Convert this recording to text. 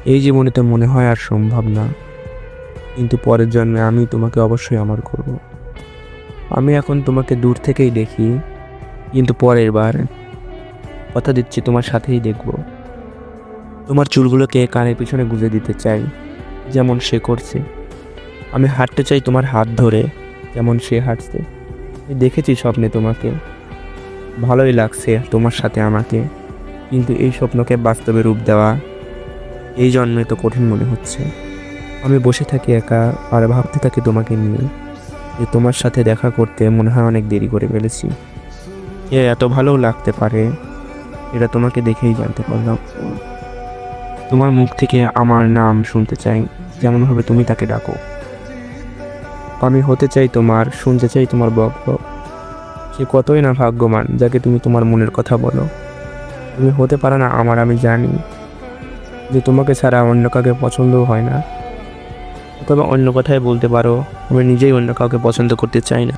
এই জীবনে তো মনে হয় আর সম্ভব না, কিন্তু পরের জন্মে আমি তোমাকে অবশ্যই আমার করব। আমি এখন তোমাকে দূর থেকেই দেখি, কিন্তু পরের বার কথা দিচ্ছি তোমার সাথেই দেখব। তোমার চুলগুলোকে কানের পিছনে গুঁজে দিতে চাই, যেমন সে করছে। আমি হাঁটতে চাই তোমার হাত ধরে, যেমন সে হাঁটছে। আমি দেখেছি স্বপ্নে তোমাকে, ভালোই লাগছে তোমার সাথে আমাকে, কিন্তু এই স্বপ্নকে বাস্তবে রূপ দেওয়া এই জন্মে তো কঠিন মনে হচ্ছে। আমি বসে থাকি একা আর ভাবতে থাকি তোমাকে নিয়ে, যে তোমার সাথে দেখা করতে মনে হয় অনেক দেরি করে ফেলেছি। এ এত ভালো লাগতে পারে, এটা তোমাকে দেখেই জানতে পারলাম। তোমার মুখ থেকে আমার নাম শুনতে চাই, যেমনভাবে তুমি তাকে ডাকো। আমি হতে চাই তোমার, শুনতে চাই তোমার বক বক। সে কতই না ভাগ্যবান যাকে তুমি তোমার মনের কথা বলো। তুমি হতে পারো না আমার, আমি জানি, যে তোমাকে ছাড়া অন্য কাউকে পছন্দও হয় না। তবে অন্য কথায় বলতে পারো, আমি নিজেই অন্য কাউকে পছন্দ করতে চাই না।